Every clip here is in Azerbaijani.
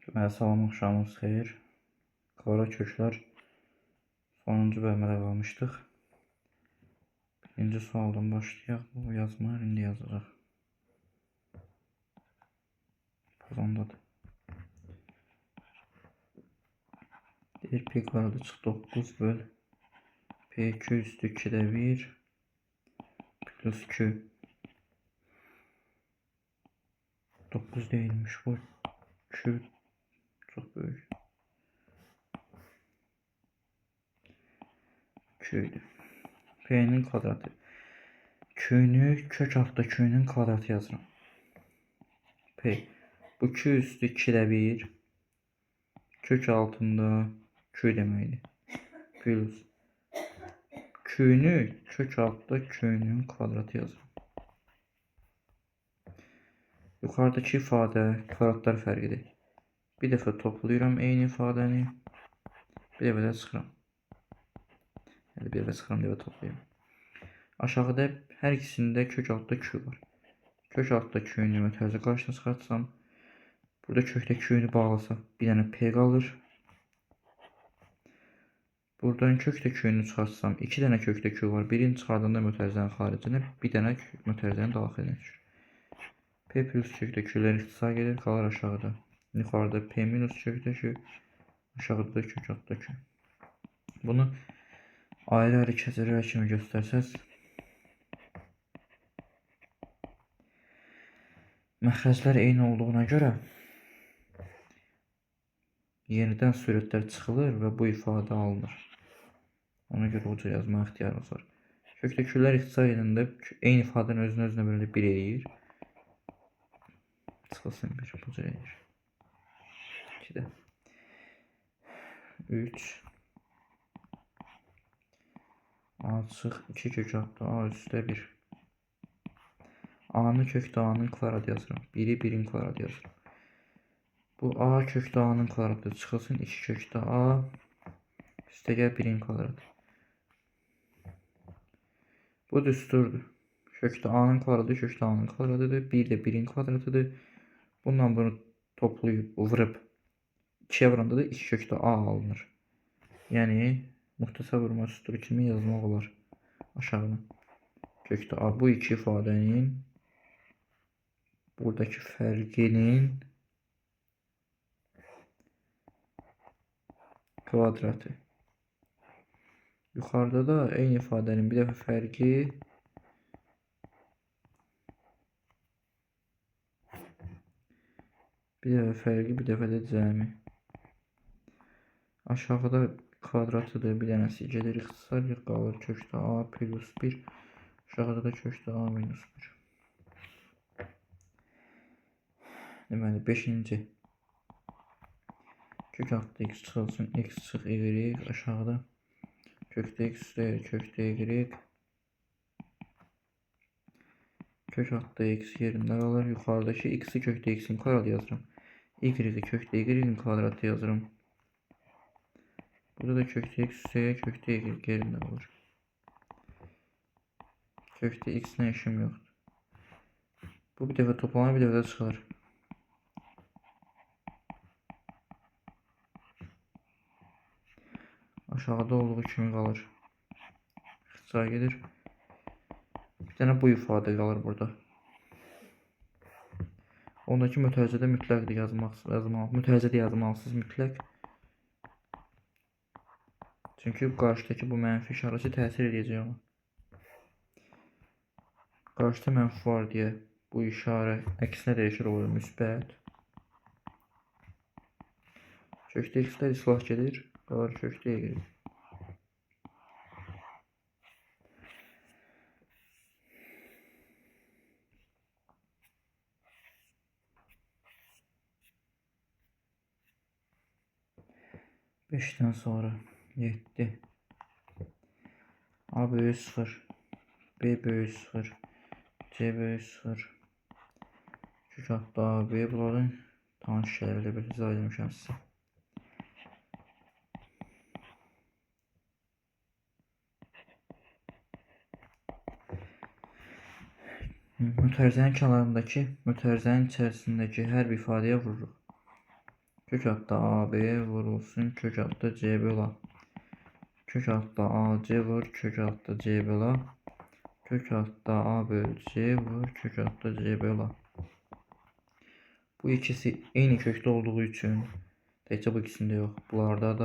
Salam, axşamınız xeyir. Qara köklər sonuncu bölmədə qalmışdıq. Birinci sualdan başlayaq. Bu yazma indi yazacaq. Pozandadır. Deyir pi qaradı çıx 9 böl p2 üstü 2'də 1 plus 2. 9 değilmiş bu. 2 çok büyük. 2 idi. P'nin kvadratı. Q'nü kök altda Q'nün kvadratı yazıram. P. Bu 2 üstü 2'də 1 kök altında Q deməkdir. Plus Q'nü kök altda Q'nün kvadratı yazıram. Yukarıdaki ifadə kvadratlar fərqidir. Bir dəfə toplayıram eyni ifadəni. Bir dəfə də çıxıram. Yəni bir dəfə çıxıram, bir dəfə toplayıram. Aşağıda hər ikisində kök altda Q var. Kök altda Q'nü mötərizə qarşısına çıxartsam, burada kökdə Q'nü bağlasaq bir dənə P qalır. Buradan kökdə Q'nü çıxartsam 2 dənə kökdə Q var. Birini çıxardığında mötərizənin xaricinə bir dənə mötərizənin daxilinə düşür. P plus kökdə Q'lər ixtisar gedir, qalır aşağıda. Yuxarıda P minus kökdə Q, aşağıda da kök altda Q. Bunu ayrı-ayrı kəsərlər kimi göstərsəz, məxrəclər eyni olduğuna görə yenidən surətlər çıxılır və bu ifadə alınır. Ona görə uca yazma ixtiyarımız var. Kökdə Q'lər ixtisar edəndə eyni ifadənin özünə bölündə 1 eləyir. Çıxılsın 1, bu cür eləyir. 2-də 3 A çıx 2 kök altda A üstə 1. A'nı kökdə A'nın kvadratı yazıram. 1'i 1'in kvadratı yazıram. Bu A kökdə A'nın kvadratı çıxılsın 2 kökdə A üstə gəl 1'in kvadratı. Bu düsturdur. Kökdə A'nın kvadratı kökdə A'nın kvadratıdır. 1 də 1'in kvadratıdır. Bundan bunu toplayıb, vurub 2'ye vuranda da 2 kökdə A alınır. Yəni muxtasar vurma düsturu kimi yazmaq olar aşağıdan. Kökdə A bu iki ifadənin buradaki fərqinin kvadratı. Yuxarıda da eyni ifadənin bir dəfə fərqi bir dəfə də cəmi. Aşağıda kvadratıdır, bir dənəsi gedir ixtisar qalır kökdə A plus 1. Aşağıda da kökdə A minus 1. Deməli 5-ci. Kök altda x çıxılsın x çıx y. Aşağıda kökdə x üstə kökdə y. Kök altda x yerində qalır. Yuxarıdakı x'i kökdə x'in kvadratı yazıram. Y'yi kökdə y'in kvadratı yazıram. Burada da kökdə x üstə kökdə y yerində qalır. Kökdə x nə işim yoxdur. Bu bir dəfə toplanır, bir dəfə də çıxılır. Aşağıda olduğu kimi qalır. İxtisar gedir. Bir dənə bu ifadə qalır burada. Ondakı mötərizədə mütləqdir mütərizədə yazmalısınız mütləq. Çünki qarşıdakı bu mənfi işarəsi təsir edəcək ona. Qarşıda mənfi var deyə bu işarə əksinə dəyişir, olur müsbət. Kökdə x'lər islah gedir, qalır kökdə y. Beşdən sonra 7. A böyük 0, B böyük 0, C böyük 0. Kök altda A, B bunların tanış şeylərlə bir izah edmişəm sizə. Mötərizənin kənarındakı, mötərizənin içərisindəki hər bir ifadəyə vururuq. Kök altda AB vurulsun kök altda C böla. Kök altda AC vur kök altda C böla. Kök altda A bölü C vur kök altda C böla. Bu ikisi eyni kökte olduğu için təkcə bu ikisinde yok. Bunlarda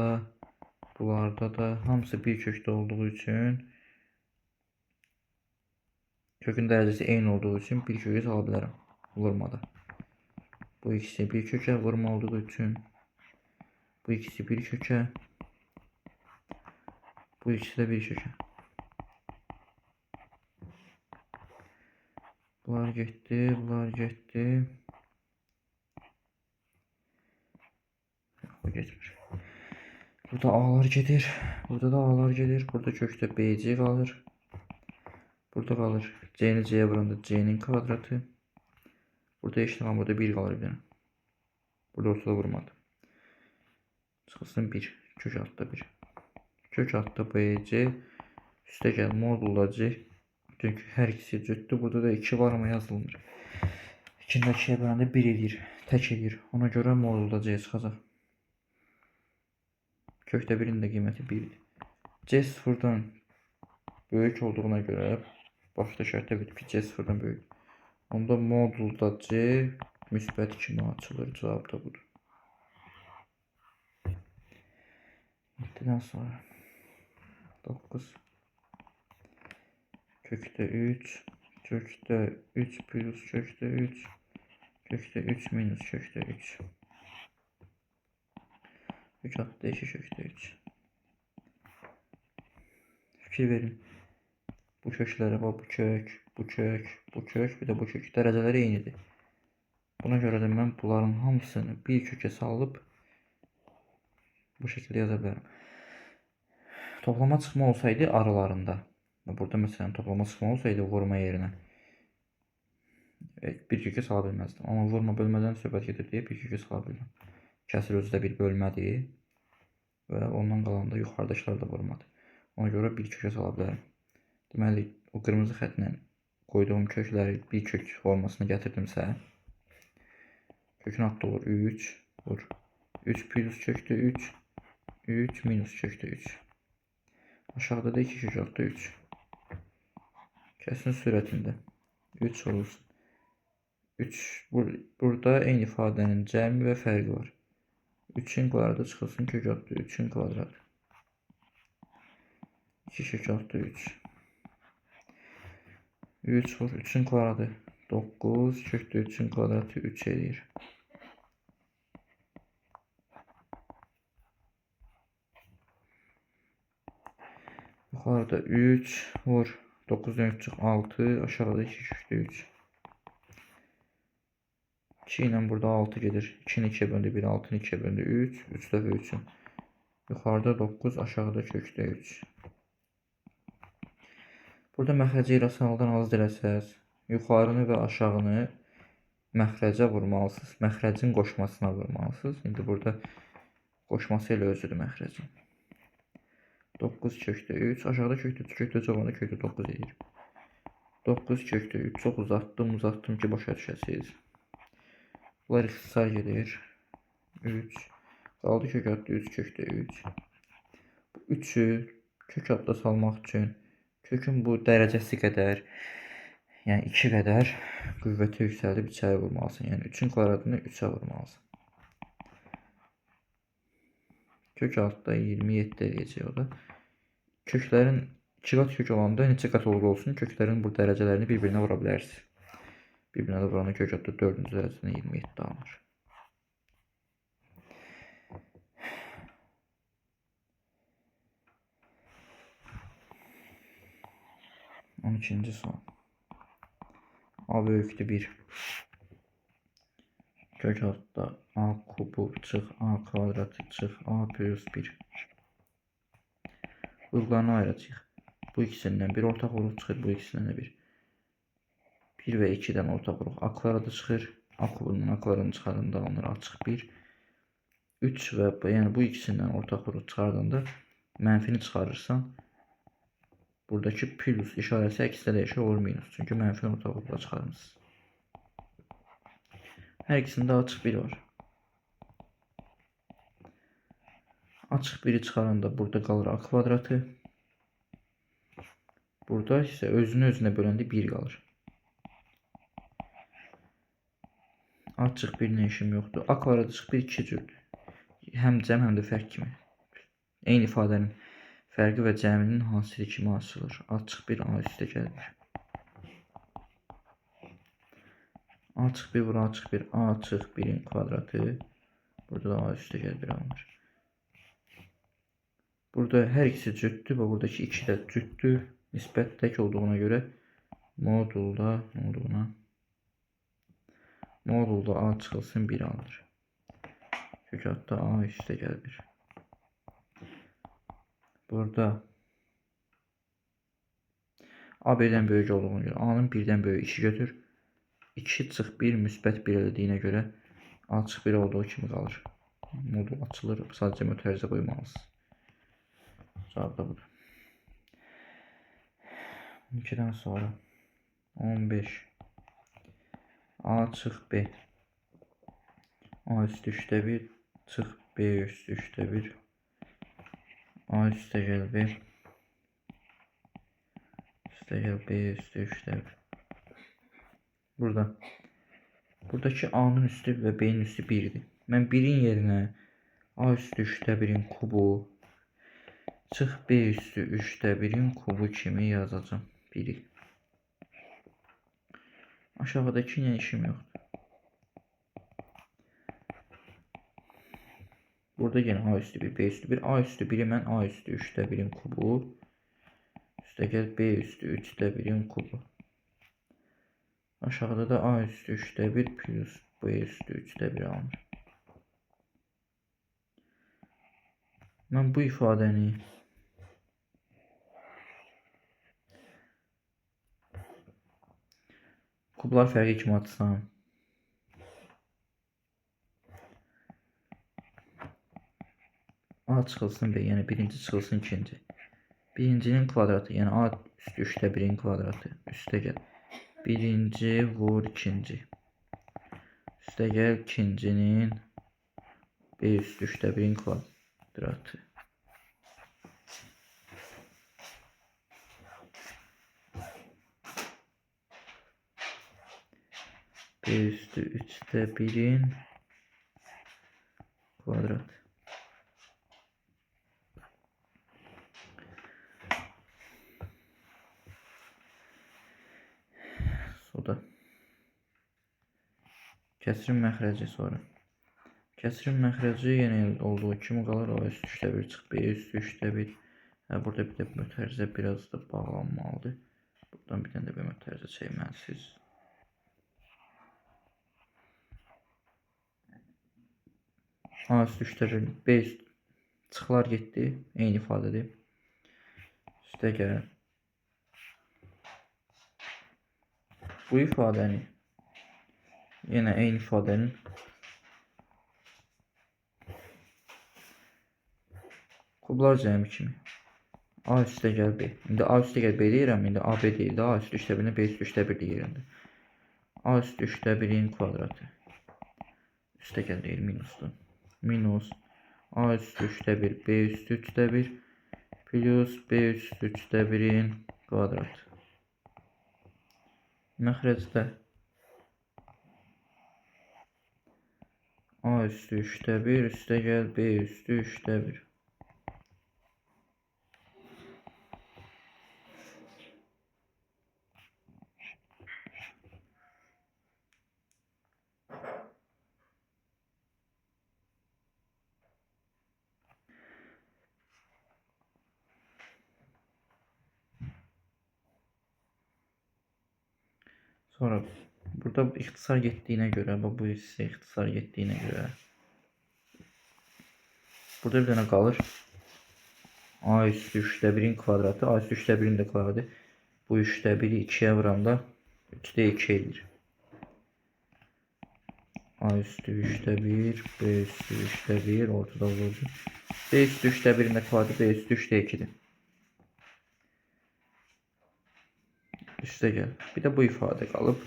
da hamısı bir kökte olduğu için kökün derecesi eyni olduğu için bir köke sala bilərəm vurmada. Bu ikisi bir köke vurma olduğu için bu ikisi bir köke, bu ikisi de bir köke. Bunlar getdi, bunlar getdi. Bu getmir. Burada A'lar gelir. Burada da A'lar gelir. Burada kökte BC kalır. Burada kalır. C'ni C'ye vuranda C'nin kvadratı. Burada eşit burada 1 kalır bir tane. Burada ortada vurmadı. Çıxılsın 1. Kök altda 1. Kök altda BC. Üstə gəl modulda C. Çünkü her ikisi cütdür. Burada da 2 var ama yazılmır. 2'nin 2'ye böləndə 1 edir. Tək edir. Ona görə modulda C çıxacaq. Kökdə 1'in də qiyməti 1'dir. C sıfırdan böyük olduğuna göre başta şərtə bilib ki C sıfırdan böyük. Onda modulda C müsbət kimi açılır. Cavab da budur. 7'den sonra 9 kökte 3 kökte 3 plus kökte 3 kökte 3 minus kökte 3 3 hatta 2 kökte 3. Fikir verin. Bu köklere bak, bu kök, bu kök, bu kök, bir de bu kök dereceleri eynidir. Buna göre de ben bunların hamısını bir köke salıp bu şekilde yazabilirim. Toplama çıxma olsaydı aralarında. Burada mesela toplama çıxma olsaydı vurma yerine bir köke sala bilməzdim. Ama vurma bölmədən söhbət gedir deyə bir köke sala bildim. Kəsir özü də bir bölmədir və ondan qalan da yuxarıdakılar da vurmadır. Ona görə bir köke sala bilərəm. Deməli, o qırmızı xətlə qoyduğum kökləri bir kök formasına gətirdimsə, kökün adda olur 3 vur. 3 plus kökdə 3 3 minus kökdə 3. Aşağıda da 2 kök altda 3. Kəsin sürətində 3 olursun. 3 burada eyni ifadənin cəmi və fərqi var. 3'ün kvadratı çıxılsın kök altda 3'ün kvadratı. 2 kök altda 3. 3 vur 3'ün kvadratı 9 kökdə 3'ün kvadratı 3 edir. Yuxarıda 3 vur 9'dan 3 çıx 6 aşağıda 2 kökdə 3. 2 ilə burada 6 gedir. 2'ni 2'ye böldü 1 6'nı 2'ye böldü 3 3 dəfə 3'ün. Yuxarıda 9 aşağıda kökdə 3. Burada məxrəci irrasionaldan azad eləsəz, yuxarını və aşağını məxrəcə vurmalısınız. Məxrəcin qoşmasına vurmalısınız. İndi burada qoşması ilə özüdür məxrəcin. 9 kökdə 3 aşağıda kökdə 3 kökdə cavabında kökdə 9 edir. 9 kökdə 3 çox uzatdım ki başa düşəsiniz. Bunlar ixtisar gedir. 3 qaldı kök altda 3 kökdə 3. Bu 3'ü kök altda salmaq üçün kökün bu dərəcəsi qədər, yəni 2 qədər qüvvəti yüksəldib içəri vurmalısın. Yəni 3'ün kvadratını 3'ə vurmalısın. Kök altda 27 eləyəcək o da. Köklərin 2 qat kök olanda neçə qat olur olsun, köklərin bu dərəcələrini bir-birinə vura bilərsiniz. Bir-birinə də vuranda kök altda 4-cü dərəcədən 27 alınır. On ikinci sual. A böyükdür 1. Kök altda A kubu çıx A kvadratı çıx A plus 1. Vurğularını ayıracaq. Bu ikisindən bir ortaq vuruq çıxır, bu ikisindən də bir. 1 və 2'dən ortaq vuruq. Aklara da çıxır. A kubunun aklarını çıxardığında alınır A çıx 1. 3 və yəni bu ikisindən ortaq vuruq çıxardığında mənfini çıxarırsan, buradakı plus işarəsi əksdə dəyişir olur minus. Çünki mənfi ortaq vurubla çıxarmışsınız. Hər ikisində A çıx 1 var. Açıq biri çıxaranda burada qalır a kvadratı. Burada isə özünü özünə böləndə 1 qalır. Açıq bir nə işim yoxdur. A kvadrat açıq 1 2 cürdür. Həm cəm, həm də fərq kimi. Eyni ifadənin fərqi və cəminin hasili kimi açılır. Açıq bir A üstə gəlir. Açıq bir bura açıq bir A açıq 1'in kvadratı. Burada da A üstə gəlir 1 alınır. Burada hər ikisi cütdür və buradakı 2 də cütdür. Nisbət tək olduğuna görə modulda A çıxılsın 1 alınır. Kökatda A üstə gəlir. Burada A 1'dən böyük olduğuna görə A'nın 1'dən böyük 2 götür. 2 çıx 1 müsbət 1 elədiyinə görə A çıx 1 olduğu kimi qalır. Modul açılır. Sadəcə mötərizə qoymalısınız. Cavab da budur. 2'dən sonra 15 A çıx B A üstü 3'də 1 çıx B üstü 3'də 1 A üstə gəl B üstə gəl B üstü 3'də 1. Buradakı A'nın üstü və B'nin üstü 1'dir. Mən 1'in yerinə A üstü 3'də 1'in kubu çıx B üstü 3'də 1'in kubu kimi yazacağım. 1'i. Aşağıdakı nə işim yoxdur. Burada yenə A üstü 1, B üstü 1. A üstü 1'i mən A üstü 3'də 1'in kubu üstə gəl B üstü 3'də 1'in kubu. Aşağıda da A üstü 3'də 1 plus B üstü 3'də 1 alınır. Mən bu ifadəni kublar fərqi kimi atsam A çıxılsın B, yəni birinci çıxılsın ikinci. Birincinin kvadratı, yəni A üstü 3'də 1'in kvadratı üstə gəl. Birinci vur ikinci. Üstə gəl ikincinin B üstü 3'də 1'in kvadratı. B üstü 3'də 1'in kvadratı. Soda. Kəsirin məxrəci sonra. Kəsirin məxrəci yenə olduğu kimi qalır. A üstü 3'də 1 çıx B üstü 3'də 1. Burada bir də mötərizə biraz da bağlanmalıdır. Buradan bir dənə də bir mötərizə çəkməlisiniz. A üstü 3'də 1 B üstü çıxlar getdi. Eyni ifadədir. Üstə gəl. Bu ifadəni yenə eyni ifadənin kublar cəmi kimi A üstə gəl B. İndi A üstə gəl B deyirəm. İndi A B deyildi. A üstü 3'də 1'in B üstü 3'də 1 deyirəm. A üstü 3'də 1'in kvadratı. Üstə gəl deyir minusdur. Minus A üstü 3'də 1 B üstü 3'də 1 plus B üstü 3'də 1'in kvadratı. Məxrəcdə A üstü 3'də 1 üstə gəl B üstü 3'də 1. Sonra burada ixtisar getdiyinə görə, bu hissə ixtisar getdiyinə görə burada bir dənə qalır. A üstü 3'də 1'in kvadratı. A üstü 3'də 1'in də kvadratı. Bu 3'də 1'i 2'yə vuranda 3'də 2 edir. A üstü 3'də 1, B üstü 3'də 1 ortada vurdu. B üstü 3'də 1'in də kvadratı B üstü 3'də 2'dir. Üstə gəl. Bir də bu ifadə qalıb.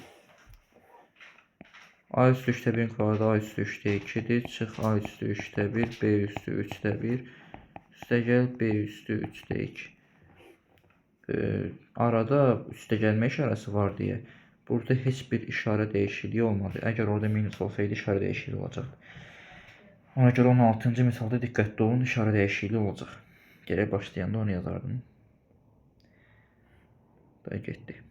A üstü 3'də 1'in kvadratı A üstü 3'də 2'dir. Çıx A üstü 3'də 1, B üstü 3'də 1 Üstəgəl B üstü 3'də 2. Arada üstəgəlmə işarəsi var deyə burada heç bir işarə dəyişikliyi olmadı. Əgər orada minus olsaydı işarə dəyişikliyi olacaqdı. Ona görə 16-cı misalda diqqətli olun, işarə dəyişikliyi olacaq. Gərək başlayanda onu yazardım. Da getdi.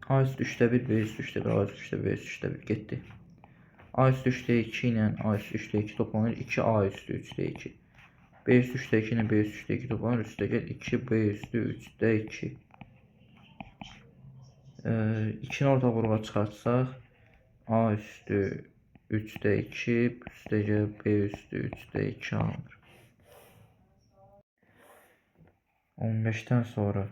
A üstü 3'də 1, B üstü 3'də 1, A üstü 3'də 1, B üstü 3'də 1 getdi. A üstü 3'də 2 ilə A üstü 3'də 2 toplanır 2A üstü 3'də 2. B üstü 3'də 2 ilə B üstü 3'də 2 toplanır. Üstəgəl 2B üstü 3'də 2. 2'ni orta qrupa çıxartsaq A üstü 3'də 2 üstəgəl B üstü 3'də 2 alınır. 15'ten sonra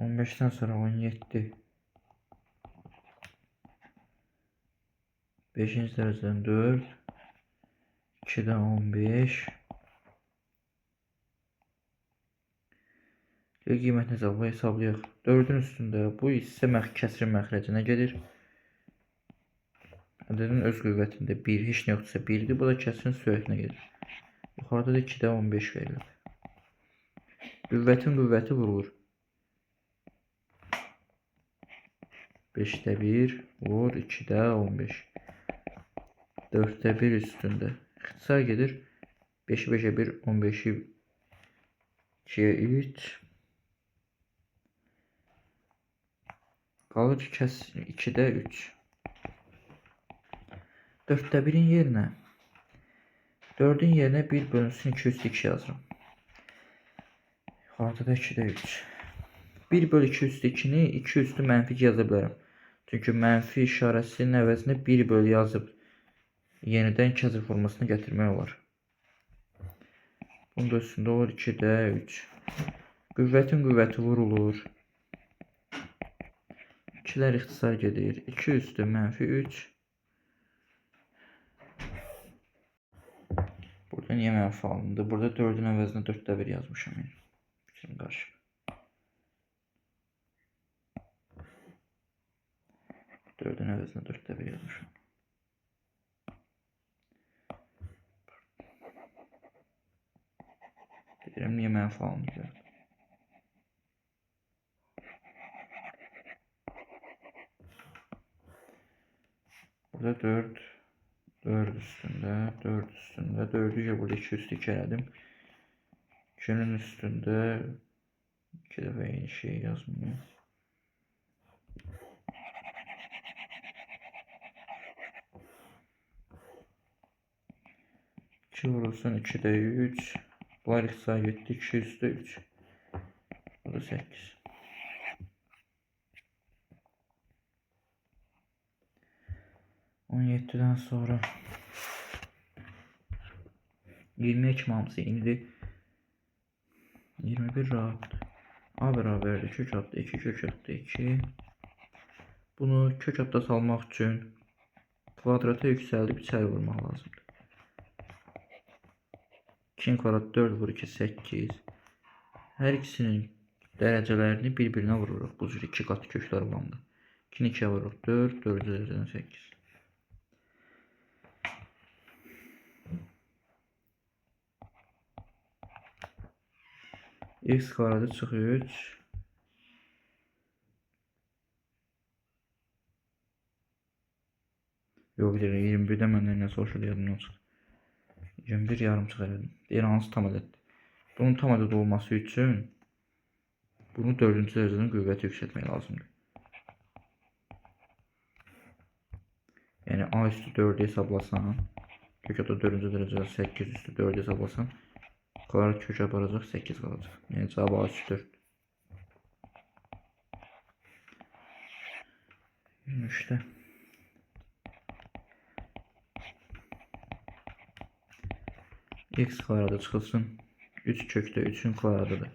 17. 5-ci dərəcədən 4. 2'dən 15. Qiymətini hesablayaq. 4'ün üstündə bu hissə kəsrin məxrəcinə gedir. Ədədin öz qüvvətində 1, heç nə yoxdursa 1'dir. Bu da kəsrin sürətinə gedir. Yuxarıda da 2'də 15 verilir. Qüvvətin qüvvəti vurulur. 5'də 1 vur 2'də 15. 4'də 1 üstündə. İxtisar gedir. 5'i 5'e 1, 15'i 2'ye 3. Qalır kəsrin 2'də 3. 4'də 1'in yerinə 4'ün yerinə 1 bölünsün 2 üstü 2 yazırım. Yuxarıda da 2'də 3. 1 bölü 2 üstü 2'ni 2 üstü mənfi 2 yaza bilərəm. Çünki mənfi işarəsinin əvəzinə 1 bölü yazıb yenidən kəsr formasına gətirmək olar. Bunun da üstündə olur 2'də 3. Qüvvətin qüvvəti vurulur. 2'lər ixtisar gedir. 2 üstü mənfi 3. Burada niyə mənfi alındı? Burada 4'ün əvəzinə 4'də 1 yazmışam. Fikrim qarşı. 4'ün əvəzinə 4'də 1 yazmışam. Deyirəm, niyə mənfi alındı? Burada 4 üstündə, 4 üstündə, 4'ü burada 2 üstü 2 elədim. 2'nin üstündə 2 dəfə eyni şey yazmıyor. Vurulsun 2'də 3. Bunlar ixtisar getdi 2 üstü 3. Bu da 8. On 17'den sonra 20'ye kim hamısı indi. 21 rahat. A bərabərdir kök adda 2 kök adda 2. Bunu kök adda salmaq üçün kvadrata yüksəldib içəri vurmaq lazımdır. 2'nin kvadratı 4 vur 2 8. Hər ikisinin dərəcələrini bir-birinə vururuq. Bu cür 2 qat köklər olanda. 2'ni 2'ye vururuq 4, 4 dərəcədən 8. X kvadratı çıxır 3. Yox, bir 21'də məndən nə soruşur yadımdan çıxır. 21 yarım çıxardım. Deyir, hansı tam ədəddir? Bunun tam ədəd olması üçün bunu 4-cü dərəcədən qüvvəti yüksəltmək lazımdır. Yəni A üstü 4'ü hesablasan, kök adda 4-cü dərəcədə 8 üstü 4'ü hesablasan, kvadrat kökə aparacaq 8 qalacaq. Yəni cavab A üstü 4. 23'də. X kvadratı çıxılsın. 3 kökdə 3'ün kvadratıdır.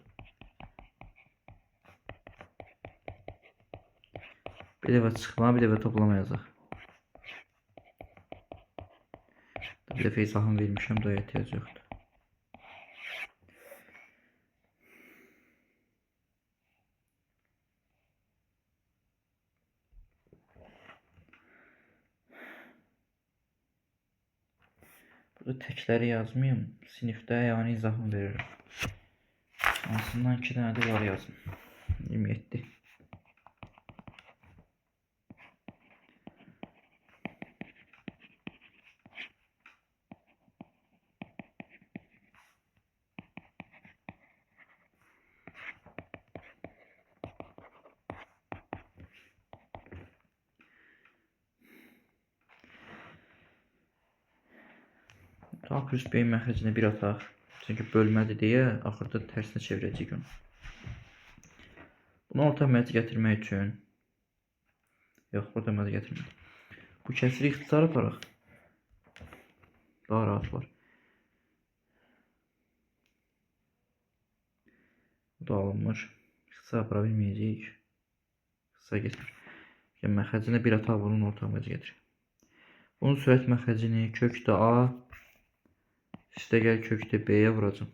Bir dəfə çıxma, bir dəfə toplama yazaq. Bir dəfə izahını vermişəm, daha ehtiyac yoxdur. Burada təkləri yazmayayım. Sinifdə yəni izahını veririm. Hansından 2 dənə də var yazın. 27. A plus B-nin məxrəcinə 1 ataq. Çünki bölmədir deyə axırda tərsinə çevirəcəyik onu. Bunu orta əməliyyat gətirmək üçün yox, orta əməliyyat gətirmək. Bu kəsiri ixtisar aparaq. Daha rahat var. Bu da alınmır. İxtisar apara bilməyəcəyik. İxtisar gətir. Yəni məxrəcinə 1 ataq, bunun orta əməliyyat gətir. Bunun sürət məxrəcini kökdə A üstə gəl kökdə B-yə vuracam.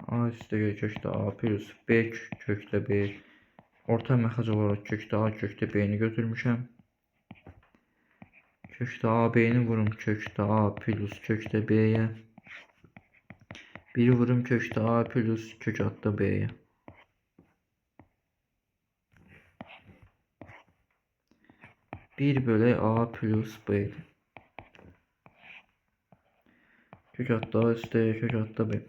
A üstə gəl kökdə A plus B kökdə B. Orta məxrəc olaraq kökdə A kökdə B-ni götürmüşəm. Kökdə A B-ni vurum kökdə A plus kökdə B-yə. 1 vurum kökdə A plus kök altda B-yə. Bir bölü A plus B. Kök altda A üstə kök altda B.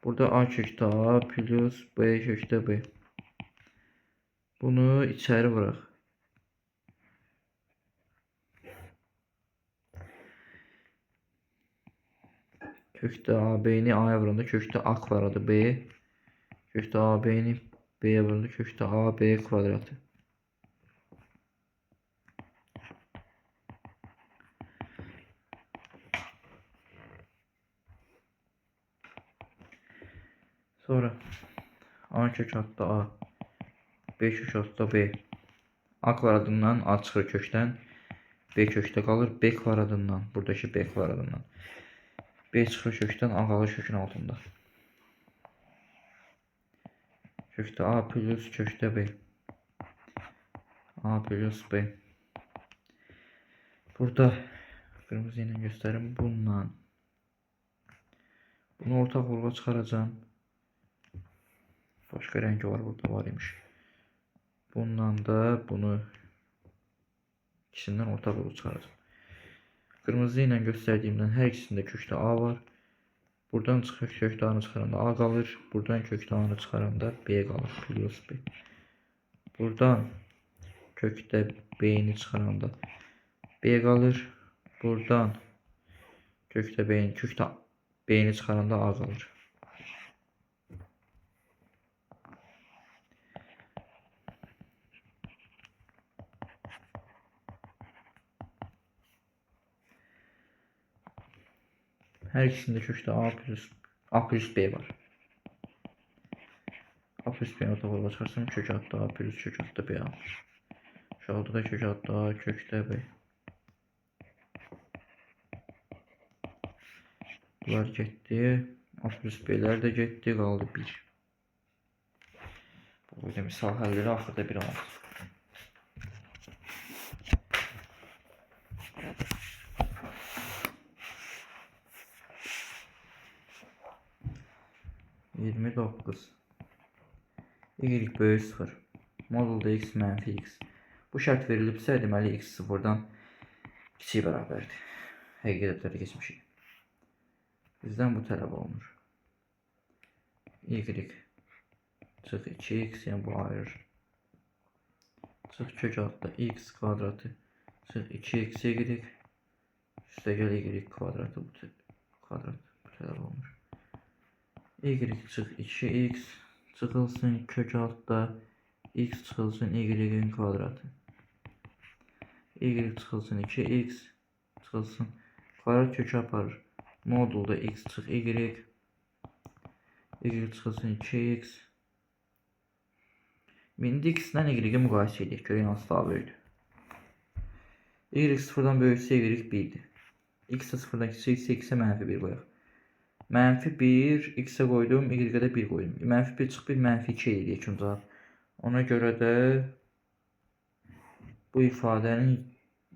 Burada A kökdə A plus B kökdə B. Bunu içəri vuraq. Kökdə A B-ni A-ya vuranda kökdə A kvadratı B. Kökdə A B-ni B-yə vuranda kökdə A B kvadratı. Sonra A kök altda A, B kök altda B. A kvadratından A çıxır kökdən. B kökdə qalır. B kvadratından, buradakı B kvadratından. B çıxır kökdən, A qalır kökün altında. Kökdə A plus kökdə B. A plus B. Burada qırmızı ilə göstərim. Bununla bunu ortaq vurğa çıxaracağım. Başqa rəngi var, burada var imiş. Bundan da bunu ikisindən ortaq vurğa çıxaracağım. Qırmızı ilə göstərdiyimdən hər ikisində kökdə A var. Buradan çıxır kökdə A-nı çıxaranda A qalır. Buradan kökdə A-nı çıxaranda B qalır. Plus B. Buradan kökdə B-ni çıxaranda B qalır. Buradan kökdə B-ni çıxaranda A qalır. Hər ikisində kökdə A plus B var. A plus B-ni ortaq vurğa çıxarsam kök altda A plus kök altda B alır. Aşağıda da kök altda A kökdə B. Bunlar getdi. A plus B-lər də getdi. Qaldı 1. Bu da misal həlləri axırda 1 alır. Y böyük 0. Modulda x mənfi x. Bu şərt verilibsə, deməli x 0-dan kiçik bərabərdir. Həqiqətləri keçmişik. Bizdən bu tələb olunur. Y çıx 2x, yəni bu ayırır. Çıx kök altda x kvadratı. Çıx 2x y. Üstə gəl y kvadratı. Bu tələb olunur. Y çıx 2x. Çıxılsın kök altda x çıxılsın y-in kvadratı. Y çıxılsın 2x. Çıxılsın kvadrat kökü aparır. Modulda x çıx y. Y çıxılsın 2x. İndi x-lə y-i müqayisə edirik. Görək hansı daha böyükdür. Y 0-dan böyüksə y 1-dir. X də 0-dan kiçiksə x-ə mənfi 1 qoyaq. Mənfi 1 x-ə qoydum, y-ə də 1 qoydum. Mənfi 1 çıx 1, mənfi 2 eləyək cavab. Ona görə də Bu ifadənin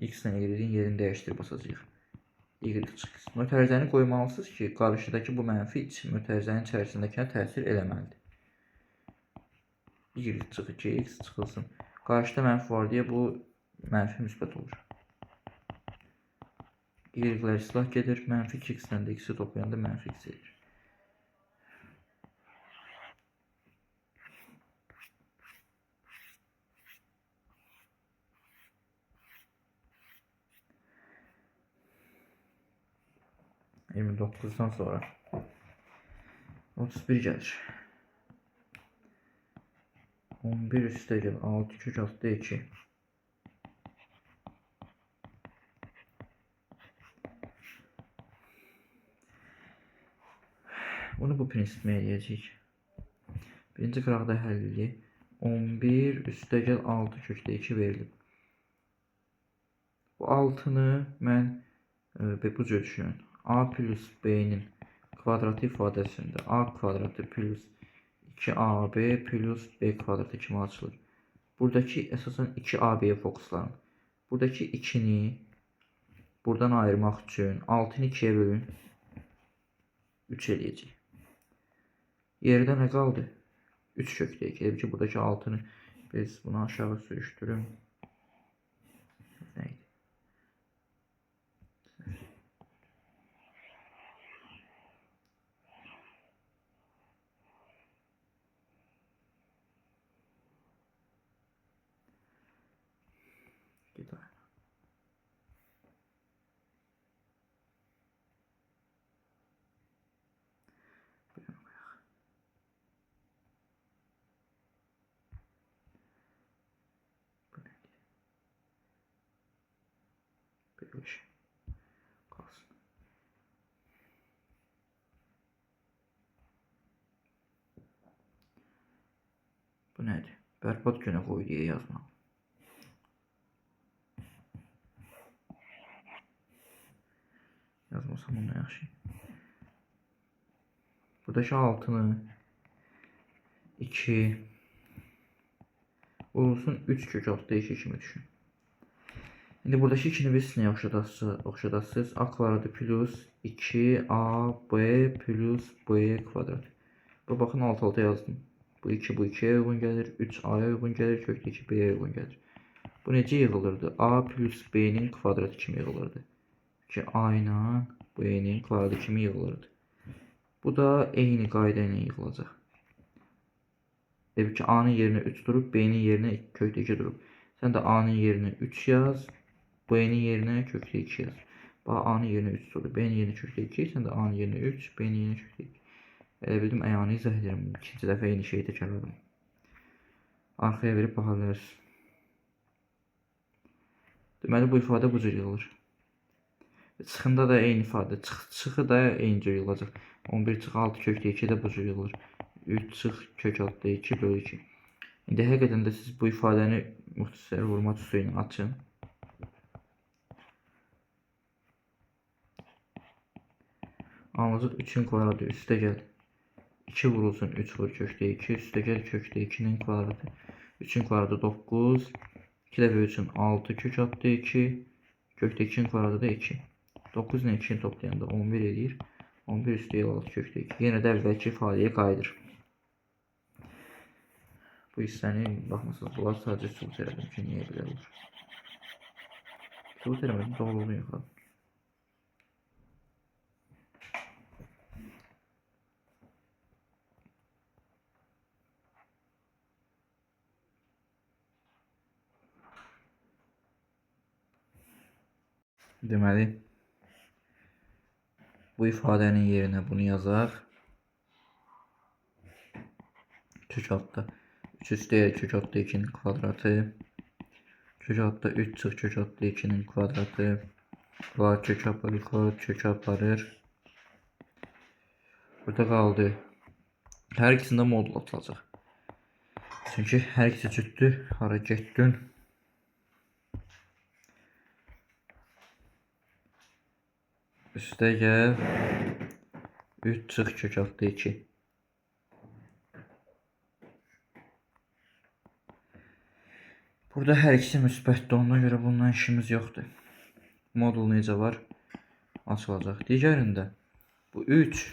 x-lə y-in yerini dəyişdirib basacağıq. Y çıxsın. Mötərizəni qoymalısınız ki, qarşıdakı bu mənfi mötərizənin içərisindəkinə təsir eləməlidir. Y çıxır ki, x çıxılsın. Qarşıda mənfi var deyə bu mənfi müsbət olur. Y-lər islah gedir. Mənfi 2x-lə də x-i toplayanda mənfi x edir. %29'dan sonra 31 gəlir. 11 üstəgəl 6 kök 6 2. Bunu bu prinsiplə eləyəcəyik. Birinci qıraqda həlli 11 üstəgəl 6 kökdə 2 verilib. Bu 6-nı mən bu cür düşünün. A plus B'nin kvadratı ifadəsində A kvadratı plus 2AB plus B kvadratı kimi açılır. Buradakı əsasən 2AB'yə fokuslanın. Buradakı 2-ni buradan ayırmaq üçün 6-nı 2-yə bölün. 3 eləyəcək. Yerdə nə qaldı? 3 kökdə 2. Ki, buradakı 6-nı biz bunu aşağı sürüşdürün. Neydi? Gider. Böyle kalsın. Bu nədir? Bərbat günə qoy deyə yazmaq. Yazmasam onu yaxşı. Buradakı 6-nı 2 olsun 3 kök 6 2 kimi düşün. İndi buradakı 2-ni biz nə oxşadarsınız? A kvadratı plus 2AB plus B kvadratı. Bu baxın alt-alta yazdım. Bu 2 bu 2'ye uygun gəlir. 3A'ya uygun gəlir. Kökdə 2 B'ye uygun gəlir. Bu necə yığılırdı? A plus B'nin kvadratı kimi yığılırdı. Ki A ilə B'nin kvadratı kimi yığılırdı. Bu da eyni qayda ilə yığılacaq. Demək ki A'nın yerinə 3 durub, B'nin yerinə kökdə 2 durub. Sən də A'nın yerinə 3 yaz, B'nin yerinə kökdə 2 yaz. Bax A'nın yerinə 3 durub, B'nin yerinə kökdə 2, sən də A'nın yerinə 3, B'nin yerinə kökdə 2. Elə bildim, ayağını izah edirəm. İkinci dəfə eyni şeyi təkrarladım. Arxaya verib baxa bilərsiniz. Deməli, bu ifadə bu cür yığılır. Çıxında da eyni ifadə, çıxı da eyni cür yığılacaq. 11 çıx 6 kökdə 2 də bu cür yığılır. 3 çıx kök 6 2 bölü 2. İndi həqiqətən də siz bu ifadəni müxtəsər vurma üstü ilə açın. Anladıq 3-ün kvadratı üstə gəl. 2 vurulsun 3 vur kökdə 2 üstə gəl kökdə 2-nin kvadratı. 3-ün kvadratı 9. 2 dəfə 3-ün 6 kök 6 2. Kökdə 2-nin kvadratı da 2. 9 ilə 2-ni toplayanda 11 edir. 11 üstə 6 kökdə 2. Yenə də əvvəlki ifadəyə qayıdır. Bu hissəni baxmısınız. Bunlar sadəcə sübut elədim ki, niyə belə olur. Sübut eləmədim, doğruluğunu yoxladım. Deməli, bu ifadənin yerinə bunu yazaq. Kök altda 3 üstə kök altda 2'nin kvadratı. Kök altda 3 çıx kök altda 2'nin kvadratı. Var kök aparır, kök aparır. Burada qaldı. Hər ikisində modul atılacaq. Çünki hər ikisi cütdür. Hara getdin? Üstə gəl 3 çıx kök altda 2. Burada hər ikisi müsbətdir. Ona görə bundan işimiz yoxdur. Modul necə var? Açılacaq. Digərində bu 3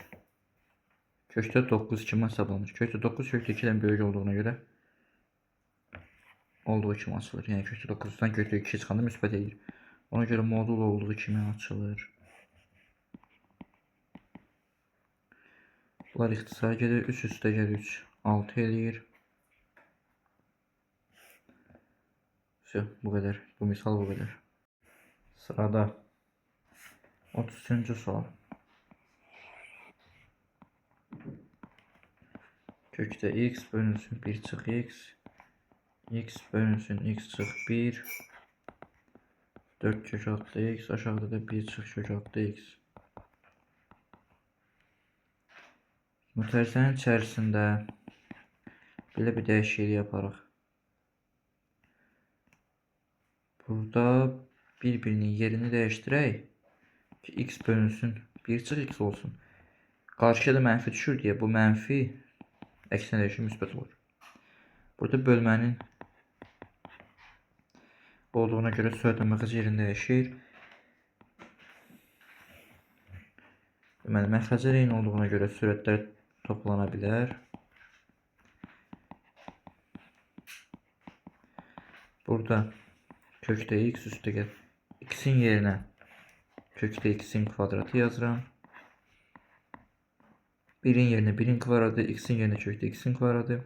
kökdə 9 kimi hesablanır. Kökdə 9 kökdə 2-dən böyük olduğuna görə olduğu kimi açılır. Yəni kökdə 9-dan kökdə 2 çıxanda müsbət edir. Ona görə modul olduğu kimi açılır. Bunlar ixtisar gedir. 3 üstə gəlir 3 6 eləyir. Bu qədər. Bu misal bu qədər. Sırada 33-cü sual. Kökdə x bölünsün 1 çıx x. X bölünsün x çıx 1. 4 kök altı x. Aşağıda da 1 çıx kök altı x. Mütərizənin içərisində belə bir dəyişiklik yaparıq. Burada bir-birinin yerini dəyişdirək ki, x bölünsün 1 çıx x olsun. Qarşıya da mənfi düşür deyə bu mənfi əksinə dəyişir, müsbət olur. Burada bölmənin olduğuna görə sürətlə məxrəc yerində dəyişir. Deməli, məxrəcə eyni olduğuna görə sürətlər toplana bilər. Burada kökdə x üstə gəl. X-in yerinə kökdə x-in kvadratı yazıram. 1-in yerinə 1-in kvadratı, x-in yerinə kökdə x-in kvadratı.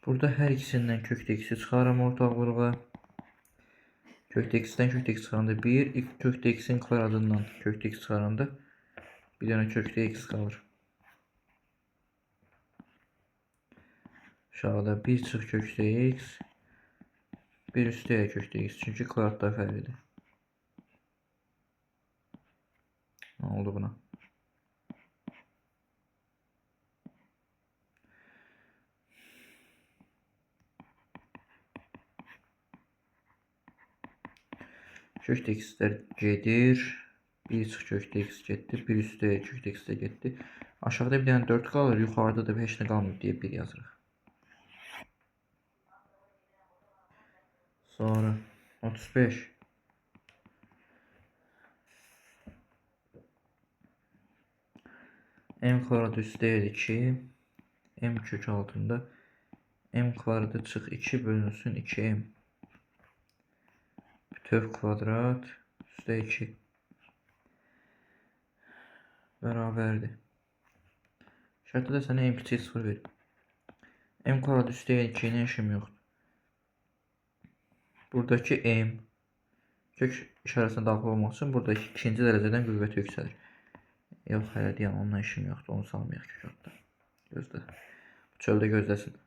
Burada hər ikisindən kökdə x-i çıxarım ortaqlığa. Kökdə x-dən kökdə x çıxaranda 1, kökdə x-in kvadratından kökdə x çıxaranda bir dənə kökdə x qalır. Aşağıda 1 çıx kökdə x, 1 üstə kökdə x, çünki kvadratlar fərqlidir. Nə oldu buna? Kökdə x-lər gedir. 1 çıx kökdə x getdi. 1 üstə kökdə x də getdi. Aşağıda bir dənə 4 qalır. Yuxarıda da heç nə qalmır deyə 1 yazırıq. Sonra 35. M kvadratı üstə 2. M kök altında M kvadratı çıx 2 bölünsün 2M. Bütöv kvadrat üstə 2 bərabərdir. Şərtdə də sənə M kiçik 0 verir. M kvadrat üstə 2-nin işim yoxdur. Buradakı M kök işarəsinə daxil olmaq üçün buradakı ikinci dərəcədən qüvvəti yüksəlir. Yox, hələ deyəm, onunla işim yoxdur. Onu salmayaq kök altda. Gözlə. Çöldə gözləsin.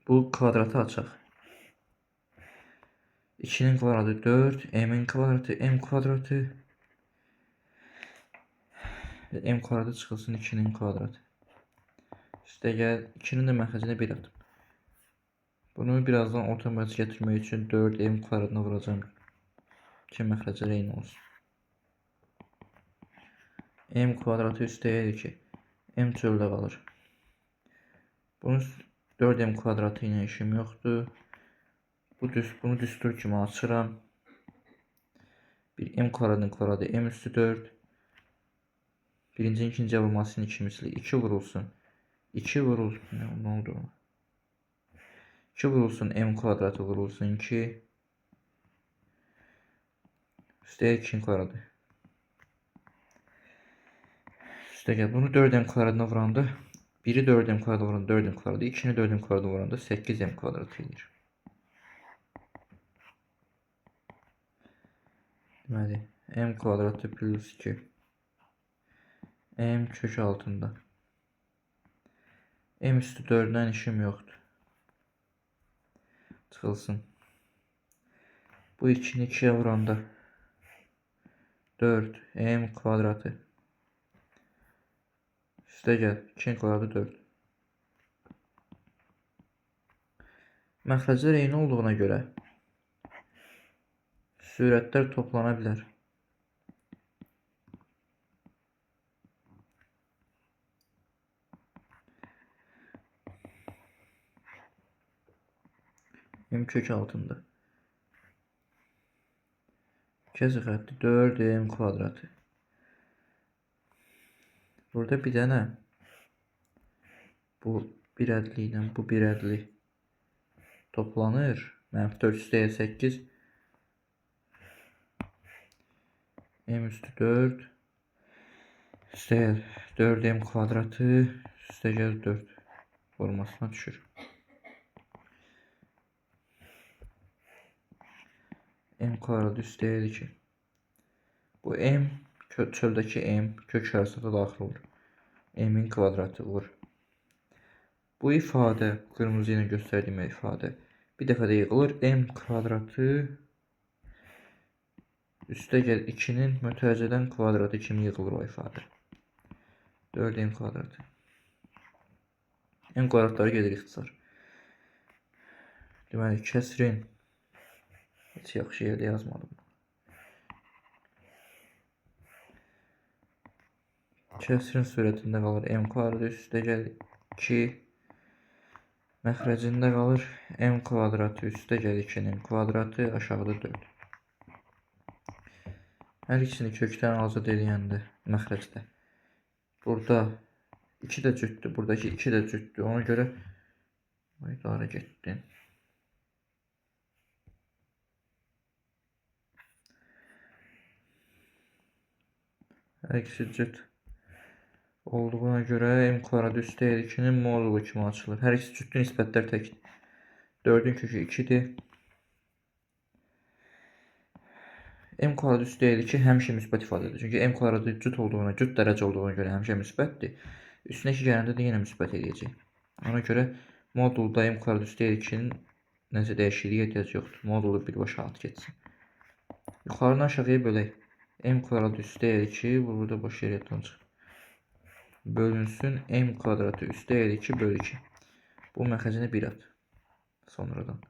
Bu kvadratı açaq. 2-nin kvadratı 4, M-in kvadratı, M kvadratı. M kvadratı çıxılsın 2-nin kvadratı. İşte gəl, 2-nin də məxrəcinə 1 atım. Bunu birazdan otomatik gətirmək üçün 4M kvadratına vuracam ki, məxrəcə eyni olsun. M kvadratı üstə 2. M çöldə qalır. Bunun 4M kvadratı ilə işim yoxdur. Bunu düstur kimi açıram. Bir M kvadratının kvadratı M üstü 4. Birinci, ikinci vurmasının 2 misli. 2 vurulsun. 2 vurulsun. Ne oldu? 2 vurulsun. M kvadratı vurulsun 2. Üstə 2'nin kvadratı. Üstə gəl. Bunu 4M kvadratına vuranda 1'i 4M kvadratına vuranda 4M kvadratı. 2'ni 4M kvadratına vuranda 8M kvadratı edir. Deməli, M kvadratı plus 2. M kök altında. M üstü 4'dən işim yoxdur. Çıxılsın. Bu 2'ni 2'ye vuranda 4 M kvadratı. Üstə gəl. 2'nin kvadratı 4. Məxrəclər eyni olduğuna görə sürətlər toplana bilər. M kök altında. Kəsik xətti 4m kvadratı. Burada bir dənə bu bir ədli ilə bu bir ədli toplanır. -4 üstəyə 8 m üstü 4 üstəyə 4m kvadratı üstəyə 4 formasına düşür. M kvadratı üstəyə 2. Bu m çöldəki m kök arasında daxil olur. M'in kvadratı olur. Bu ifadə qırmızı ilə göstərdiyim ifadə bir dəfə də yığılır. M kvadratı üstəgəl 2'nin mütərizədən kvadratı kimi yığılır o ifadə. 4m kvadratı. M kvadratları gedir ixtisar. Deməli kəsrin heç yaxşı yerdə yazmadım. Kəsrin surətində qalır m kvadratı üstəgəl 2 məxrəcində qalır m kvadratı üstəgəl 2'nin kvadratı aşağıda 4. Hər ikisini kökdən azad eləyəndə məxrəcdə. Burada 2 də cütdür, buradakı 2 də cütdür. Ona görə idarə getdi. Hər ikisi cüt olduğuna görə m kvadratı üstəgəl 2'nin modulu kimi açılır. Hər ikisi cütlü nisbətlər təkdir. 4'ün kökü 2'dir. M kvadratı üstəgəl 2 həmişə müsbət ifadədir. Çünki m kvadratı cüt olduğuna, cüt dərəcə olduğuna görə həmişə müsbətdir. Üstünə 2 gələndə də yenə müsbət eləyəcək. Ona görə modulda m kvadratı üstəgəl 2'nin nəsə dəyişikliyə ehtiyac yoxdur. Modulu birbaşa at getsin. Yuxarıdan aşağıya bölək. M kvadratı üstəgəl 2 burada boş yer yaddan çıxır. Bölünsün m kvadratı üstəgəl 2 bölü 2. Bu məxrəcinə 1 at. Sonradan.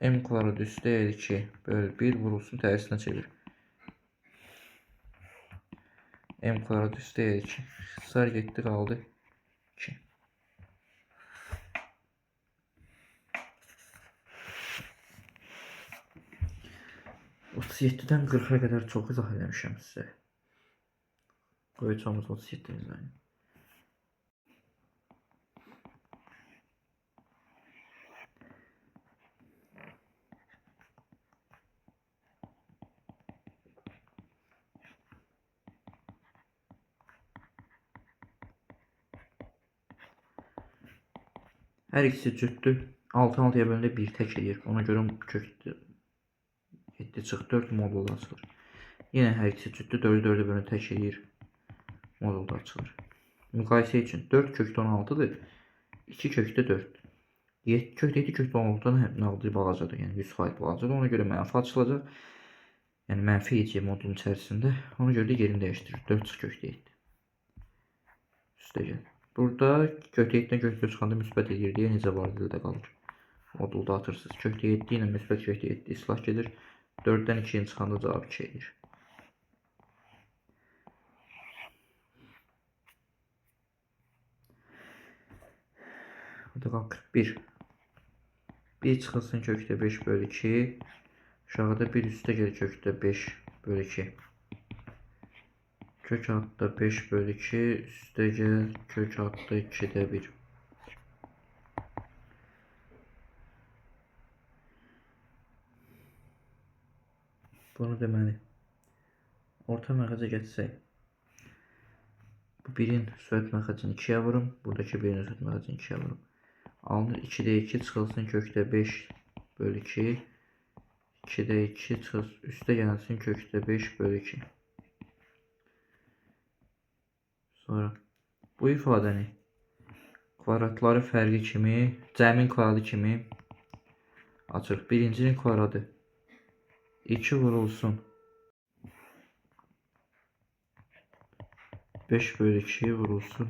M kvadratı üstəgəl 2 bölü 1 vurulsun tərsinə çevir. M kvadratı üstəgəl 2. İxtisar getdi qaldı 2. %37'dən 40'a qədər çox izah eləmişəm sizə. Qoyacağımız 37 izahı. Hər ikisi cütdür. 6-6'ya bölündə 1 tək edir. Ona görə kökdür. 7 çıx 4 modulu açılır. Yenə hər ikisi cütdür. 4'ü 4'ə bölündə tək edir. Modulu açılır. Müqayisə üçün 4 kökdə 16'dır. 2 kökdə 4. Kökdə 7 kökdə 16'dan nəqdi balacadır. Yəni 100% balacadır. Ona görə mənfi açılacaq. Yəni mənfi edəcək modulun içərisində. Ona görə də yerini dəyişdirir. 4 çıx kökdə 7. Üstəgəl. Burada kökdə 7'dən kökdə çıxanda müsbət edir deyə necə var dildə qalır. Modulda atırsınız. Kökdə 7 ilə müsbət kökdə 7 islah gedir. 4'dən 2'nin çıxanda cavab 2 edir. Burada qalır 41. 1 çıxılsın kökdə 5 bölü 2. Aşağıda 1 üstəgəl kökdə 5 bölü 2. Kök altda 5 bölü 2 üstəgəl kök altda 2'də 1. Bunu deməli orta məxrəcə gətirsək. Bu 1'in söhbət məxrəcini 2'yə vurum. Buradakı 1'in söhbət məxrəcini 2'yə vurum. Alınır 2'də 2 çıxılsın kökdə 5 bölü 2. 2'də 2 üstə gəlsin kökdə 5 bölü 2. Sonra bu ifadəni kvadratları fərqi kimi, cəmin kvadratı kimi açırıq. Birincinin kvadratı 2 vurulsun 5 bölü 2 vurulsun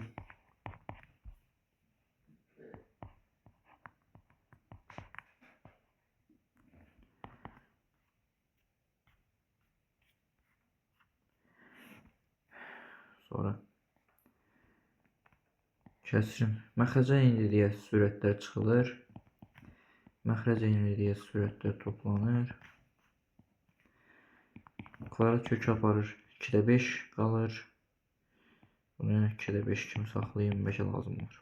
sonra kəsrin məxrəcə indi deyə sürətlər çıxılır. Məxrəc eynilikdə sürətlər toplanır. Kvadrat kökü aparır. 2'də 5 qalır. Bunu 2'də 5 kimi saxlayayım. 5'e lazım olur.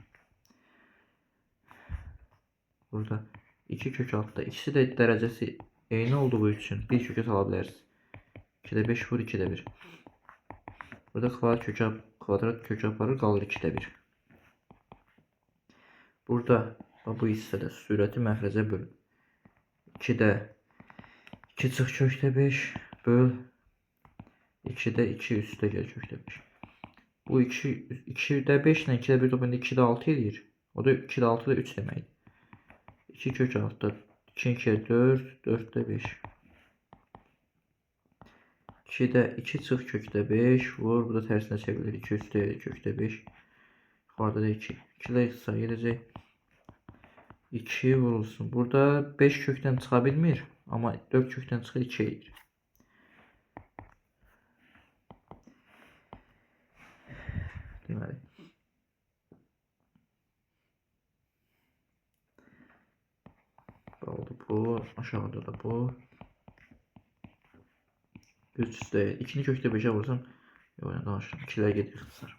Burada 2 kök altda. İkisi də dərəcəsi eyni olduğu üçün bir kökə sala bilərsiniz. 2'də 5 vur 2'də 1. Burada kvadrat kökü aparır. Qalır 2'də 1. Burada bu hissədə sürəti məxrəcə böl. 2'də 2 çıx kökdə 5 böl 2'də 2 üstə gəl kökdə 5. Bu 2'də 5 ilə 2'də 1 toplayanda 2'də 6 edir. O da 2'də 6 da 3 deməkdir. 2 kök altda 2 2'ye 4 4'də 5. 2'də 2 çıx kökdə 5 vur. Bu da tərsinə çevrilir. 2 üstə kökdə 5. Yuxarıda da 2. 2 də sayı gedəcək. 2 vurulsun. Burada 5 kökdən çıxa bilmir. Amma 4 kökdən çıxır 2 edir. Deməli. Oldu bu. Aşağıda da bu. 3 üstə 2'ni kökdə 5'e vursam. Yox, danışdım. 2'lər gedir ixtisar.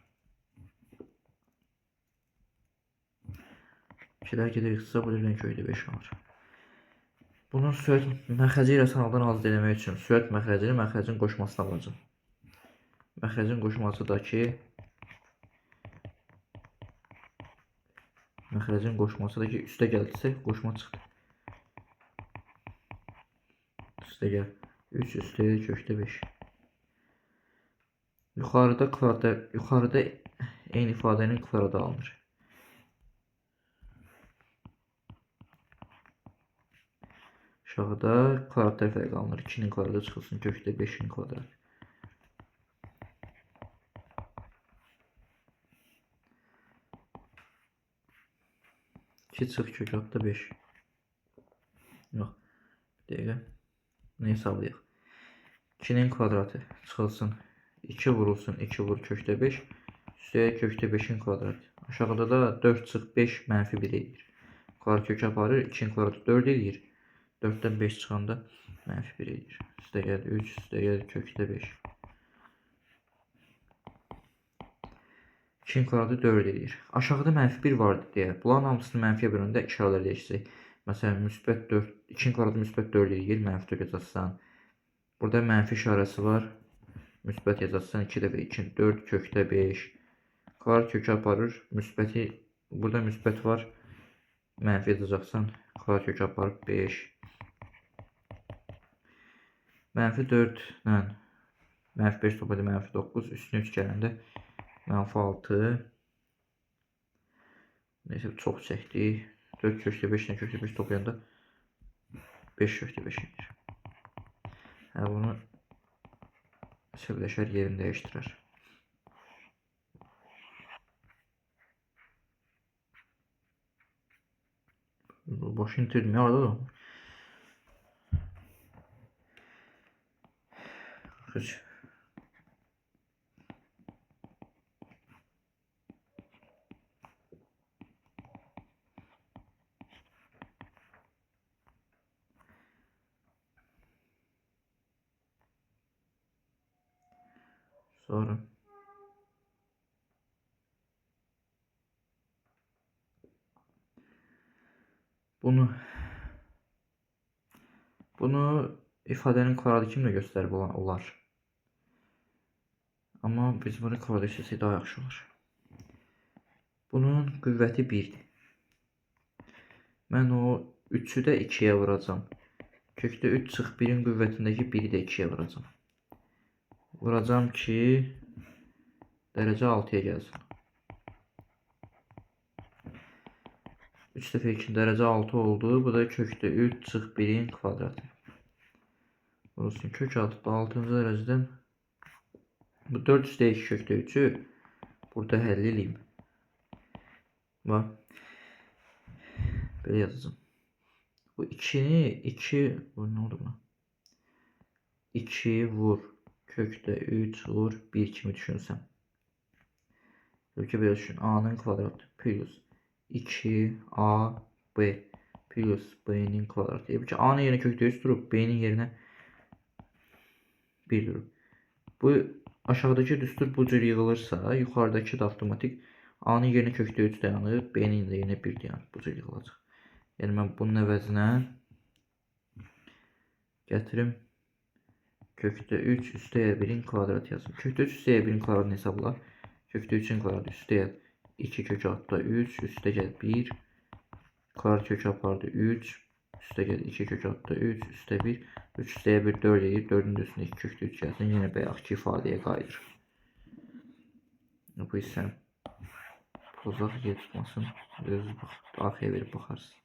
2'lər gedir ixtisar. Bu da kökdə 5 alır. Bunun sürət məxrəci ilə sanaldan azad eləmək üçün sürət məxrəcini məxrəcin qoşmasına alacağım. Məxrəcin qoşmasıdakı üstə gəldisə qoşma çıxdı. Üstə gəl. 3 üstə kökdə 5. Yuxarıda eyni ifadənin kvadradı alınır. Aşağıda kvadratlar fərqi alınır. 2'nin kvadradı çıxılsın kökdə 5'in kvadratı. İki çıx kök altda 5. Yox. Bir dəqiqə. Bunu hesablayaq. 2'nin kvadratı çıxılsın. 2 vurulsun. 2 vur kökdə 5. Üstəyə kökdə 5'in kvadratı. Aşağıda da 4 çıx 5 mənfi 1 edir. Kvadrat kök aparır. 2'nin kvadratı 4 edir. 4'dən 5 çıxanda mənfi 1 edir. Üstə gəl 3. Üstə gəl kökdə 5. 2'nin kvadratı 4 edir. Aşağıda mənfi 1 vardı deyə. Bunların hamısını mənfiyə bölündə işarələr dəyişəcək. Məsələn, müsbət 4. 2'nin kvadratı müsbət 4 edir. Mənfi 4 yazacaqsan. Burada mənfi işarəsi var. Müsbət yazacaqsan 2'də 2 4 kökdə 5. Kvadrat kökü aparır. Müsbəti burada müsbət var. Mənfi yazacaqsan. Kvadrat kökü aparır 5. Mənfi 4 ilə mənfi 5 topladı mənfi 9. Üstünə 3 gələndə mənfi 6. Neyse çox çəkdik. 4 kökdə 5 ilə kökdə 5 toplayanda 5 kökdə 5 edir. Bunu sevləşər yerini dəyişdirər. Boş indirdim ya orada da. Kıç. Sonra bunu ifadənin kvadratı kimi də göstərib olar. Amma biz bunu kvadrat işləsək daha yaxşı olur. Bunun qüvvəti 1'dir. Mən o 3'ü də 2'yə vuracam. Kökdə 3 çıx 1'in qüvvətindəki 1'i də 2'yə vuracam. Vuracam ki dərəcə 6'ya gəlsin. 3 dəfə 2 dərəcə 6 oldu. Bu da kökdə 3 çıx 1'in kvadratı. Vurulsun kök altında 6-cı dərəcədən bu 4 üstə 2 kökdə 3'ü burada həll edeyim. Bax. Belə yazacağım. Bu 2'ni 2 vur nə oldu buna? 2 vur kökdə 3 vur 1 kimi düşünsəm. Ölkə belə düşün. A'nın kvadratı plus 2 A B plus b'nin kvadratı. Ki a'nın yerine kökdə 3 durub, b'nin yerinə 1 durub. Bu aşağıdakı düstur bu cür yığılırsa, yuxarıdakı da avtomatik a'nın yerinə kökdə 3 dayanır, b'nin də yerinə 1 dayanır. Bu cür yığılacaq. Yəni mən bunun əvəzinə gətirim kökdə 3 üstəyə 1'in kvadratı yazım. Kökdə 3 üstəyə 1'in kvadratını hesabla. Kökdə 3'ün kvadratı üstəyə 2 kök altda 3 üstə gəl 1 kvadrat kök apardı 3 üstə gəl 2 kök altda 3 üstə 1 3 üstəyə 1 4 edir. 4'ün də üstündə 2 kökdə 3 gəlsin. Yenə bayaqki ifadəyə qayıdır. Bu isə pozaq yer tutmasın. Özünüz bax, arxaya verib baxarsınız.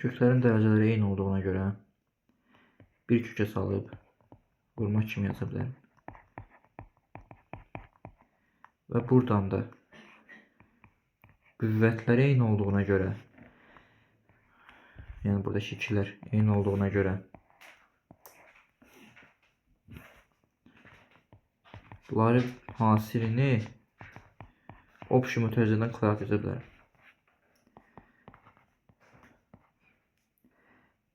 Köklərin dərəcələri eyni olduğuna görə bir kökə salıb vurmaq kimi yaza bilərəm. Və buradan da qüvvətlər eyni olduğuna görə, yəni buradakı ikilər eyni olduğuna görə bunları hasilini общий mütərizədən kvadrat yaza bilərəm.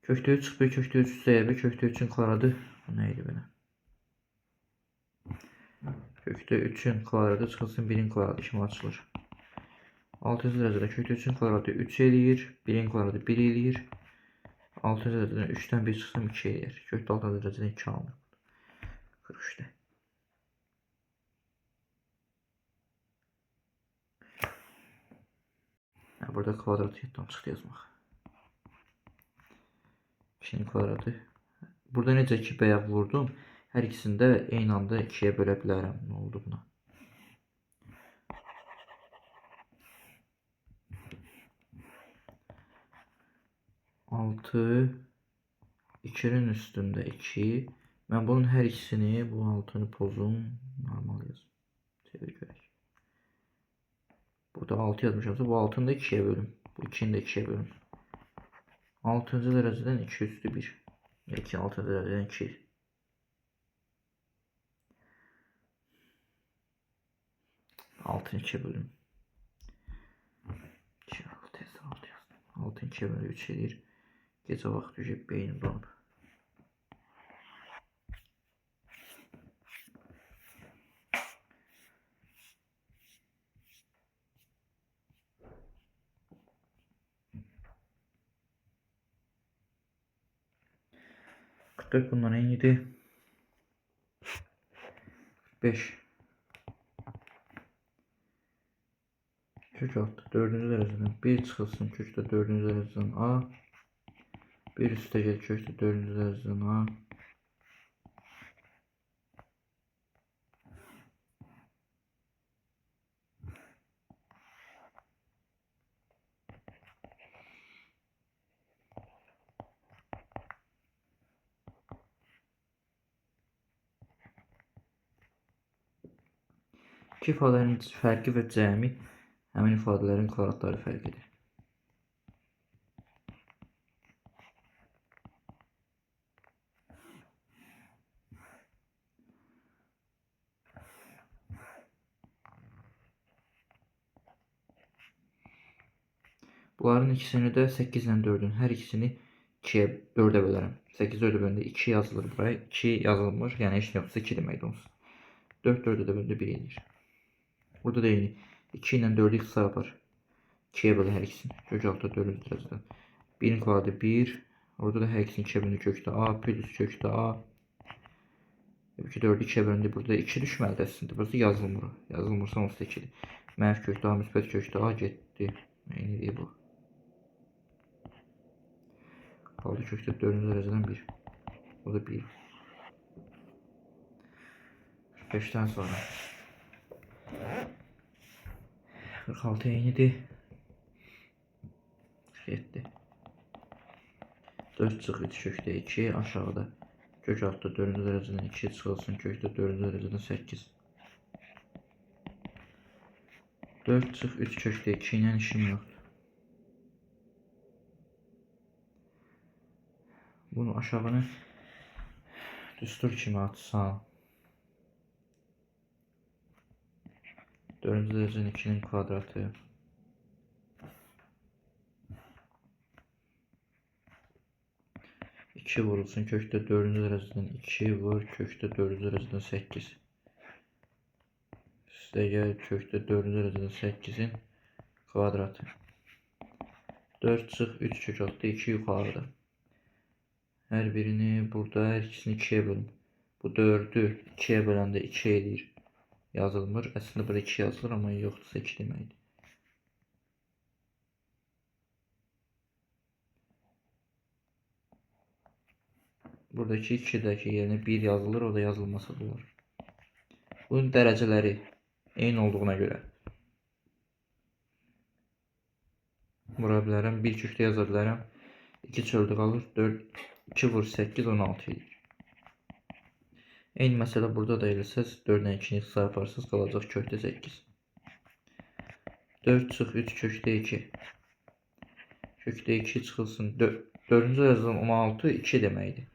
Kökdə 3 çıx 1 kökdə 3 üstəyə 1 kökdə 3'ün kvadratı nə idi belə? Kökdə 3'ün kvadratı çıxılsın 1'in kvadratı kimi açılır. 6-cı dərəcədə kökdə 3'ün kvadratı 3 eləyir, 1'in kvadratı 1 eləyir. 6-cı dərəcədən 3'dən 1 çıxsın 2 eləyir. Kökdə 6-cı dərəcədən 2 alınır. 43'də. Burada kvadratı 7'den çıxdı yazmaq. 2'nin kvadratı. Burada necə ki bayaq vurdum, hər ikisini də eyni anda 2'yə bölə bilərəm. Nə oldu buna? Altı 2'nin üstündə 2. Mən bunun hər ikisini, bu 6'nı pozum, normal yazım. Çevir görək. Burada 6 yazmışamsa bu 6'nı da 2'ye bölüm. Bu 2'ni de 2'ye bölüm. 6. dereceden 2 üstü 1. 2 6. dereceden 2. Altını 2'ye bölüm. 2 6 yazdım. 6'ın 2'ye bölü 3 edir. Gecə vaxt düşüb beynim donub. Bundan en iyiydi. 5 kök altı 4. dereceden 1 çıxılsın kökdə 4. dereceden A 1 üstə gəl kökdə 4. dereceden A İki ifadələrin fərqi və cəmi həmin ifadələrin kvadratları fərqidir. Bunların ikisini də 8 ilə 4'ün hər ikisini 2'yə 4'ə bölərəm. 8 4'ə bölündə 2 yazılır buraya. 2 yazılmır. Yəni heç nə yoxsa 2 deməkdir onsuz. 4 4'ə də bölündə 1 edir. Burada da eyni. 2 ilə 4'ü ixtisar yapar. 2'ye bölü hər ikisini. Kök altı 4. dereceden. 1'in kvadratı 1. Orada da hər ikisini 2'ye bölündə kökdə A plus kökdə A. 4'ü 2'ye bölündə burada 2 düşməlidir əslində. Burası yazılmır. Yazılmırsa onsuz da 2'dir. Mənfi kökdə A müsbət kökdə A getdi. Eynidir bu. Kaldı kökdə 4. dereceden 1. O da 1. 45'ten sonra 46 eynidir. 47. 4 çıx 3 kökdə 2 aşağıda. Kök altda 4. dereceden 2 çıxılsın kökdə 4. dereceden 8. 4 çıx 3 kökdə 2 ilə işim yoxdur. Bunu aşağını düstur kimi atsam 4-cü dərəcədən 2'nin kvadratı. İki vurulsun kökdə 4-cü dərəcədən 2 vur kökdə 4-cü dərəcədən 8. Üstə gəl kökdə 4-cü dərəcədən 8'in kvadratı. 4 çıx 3 kök altı 2 yukarıda. Her birini burada her ikisini 2'ye bölün. Bu 4'ü 2'ye böləndə 2 edir. Yazılmır. Əslində burada 2 yazılır amma yoxdursa 2 deməkdir. Buradaki 2'deki yerine 1 yazılır, o da yazılmasa da olur. Bunun dərəcələri eyni olduğuna göre vura bilərəm. 1 kökdə yaza bilərəm. 2 çöldə qalır. 4 2 vur 8 16 edir. Eyni məsələ burada da eləsəz 4-dən 2'ni ixtisar yaparsınız, qalacaq kökdə 8. 4 çıx 3 kökdə 2. Kökdə 2 çıxılsın. 4-cü dərəcədən 16 2 deməkdir.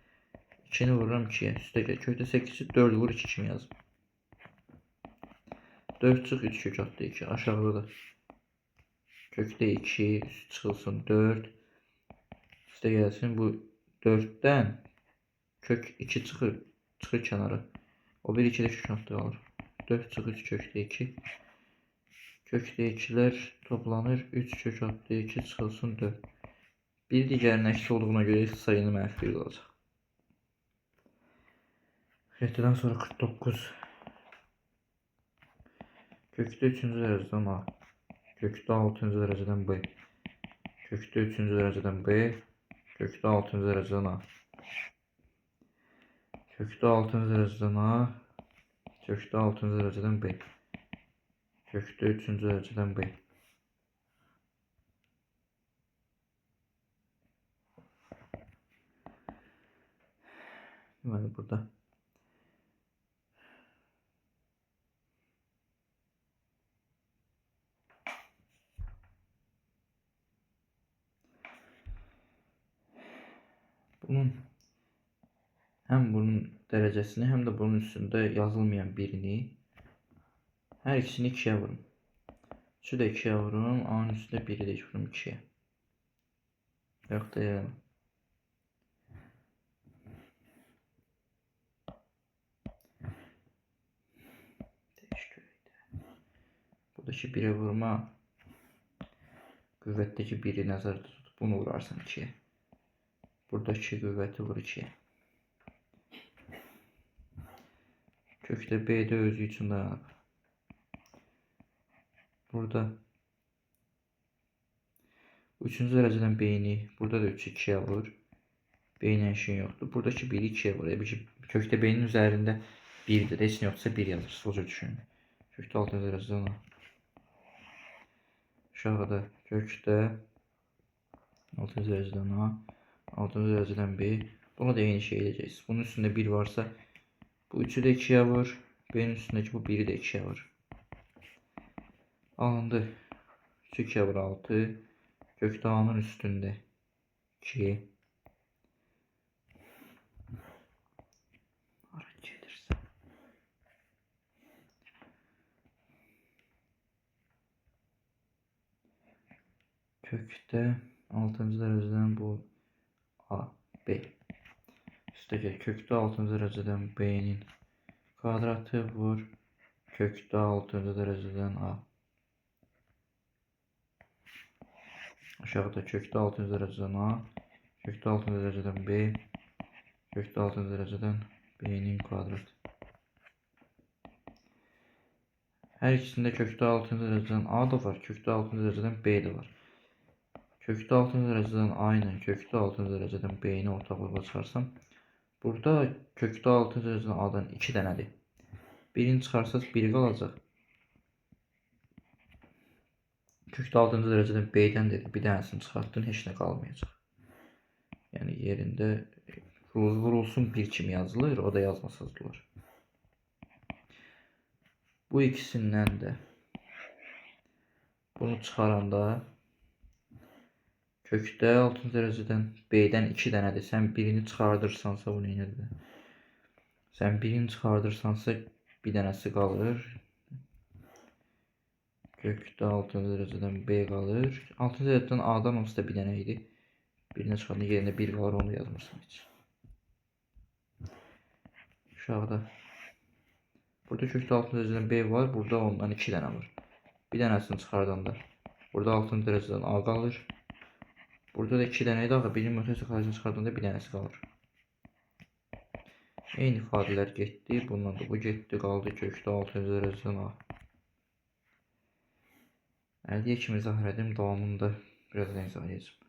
2'ni vururam 2'ye. Üstə gəl. Kökdə 8'i 4 vur 2 kimi yazım. 4 çıx 3 kök altı 2. Aşağıda da kökdə 2 üst çıxılsın 4. Üstə gəlsin. Bu 4'dən kök 2 çıxır kənara. O bir 2 də kök altı qalır. 4 çıx 3 kökdə 2. Kökdə 2'lər toplanır. 3 kök altı 2 çıxılsın 4. Bir digərinin əksi olduğuna görə ixtisar yeni mənfi 1 qalacaq. 7'den sonra 49. Kökdə 3-cü dərəcədən A. Kökdə 6-cı dərəcədən B. Kökdə 3-cü dərəcədən B. Kökdə 6-cı dərəcədən A. Kökdə 6-cı dərəcədən A. Kökdə 6-cı dərəcədən B. Kökdə 3-cü dərəcədən B. Deməli burada hem bunun derecesini hem de bunun üstünde yazılmayan birini her ikisini 2'ye vurun. 3'ü de 2'ye vurun. A'nın üstünde 1'i de vurun 2'ye. Yok da yani. Buradaki 1'e vurma qüvvətdəki 1'i nəzərdə tutup bunu vurarsan 2'ye. Buradaki qüvvəti vur 2'ye. Kökdə B'de özü üçün dayanıb. Burada 3-cü dərəcədən B'ni burada da 3'ü 2'ye vur. B'nin işin yoktur. Buradaki 1'i 2'ye vur. Kökdə B'nin üzerinde 1'dir. Heç nə yoxsa 1 yazır. Soca düşünün. Kökdə 6-cı dərəcədən A. Aşağıda kökdə 6-cı dərəcədən A. 6-cı dərəcədən B. Buna da eyni şey edəcəksiniz. Bunun üstünde 1 varsa bu 3'ü de 2'ye vur. B'nin üstündeki bu 1'i de 2'ye vur. Alındı. 3'ü 2'ye vur 6. Kökdə A'nın üstünde 2. Kökdə 6-cı dərəcədən bu A, B. Üstəgəl kökdə 6-cı dərəcədən B'nin kvadratı vur. Kökdə 6-cı dərəcədən A. Aşağıda kökdə 6-cı dərəcədən A. Kökdə 6-cı dərəcədən B. Kökdə 6-cı dərəcədən B'nin kvadratı. Hər ikisində kökdə 6-cı dərəcədən A da var. Kökdə 6-cı dərəcədən B də var. Kökdə 6-cı dərəcədən A ilə kökdə 6-cı dərəcədən B-ni ortaqlığa çıxarsam, burada kökdə 6-cı dərəcədən A-dan 2 dənədir. Birini çıxarsaz 1 qalacaq. Kökdə 6-cı dərəcədən B-dən dedi, bir dənəsini çıxartdın, heç nə qalmayacaq. Yəni yerində vurulsun 1 kimi yazılır, o da yazmasaz olur. Bu ikisindən də bunu çıxaranda kökdə 6-cı dərəcədən B'dən 2 dənədir. Sən birini çıxardırsansa bu neyədir? Sən birini çıxardırsansa bir dənəsi qalır. Kökdə 6-cı dərəcədən B qalır. 6-cı dərəcədən A-dan hamısı da bir dənə idi. Birinə çıxanda yerində 1 qalır, onu yazmırsan heç. Aşağıda. Burada kökdə 6-cı dərəcədən B var. Burada ondan 2 dənə var. Bir dənəsini çıxardanda. Burada 6-cı dərəcədən A qalır. Burada da 2 dənə idi. Axı birinin mütəvəssət xaricini çıxardanda bir dənəsi qalır. Eyni ifadələr getdi. Bundan da bu getdi. Qaldı kökdə 6-cı dərəcədən A. Əldə kimi izah edim. Davamını da birazdan izah edəcəm.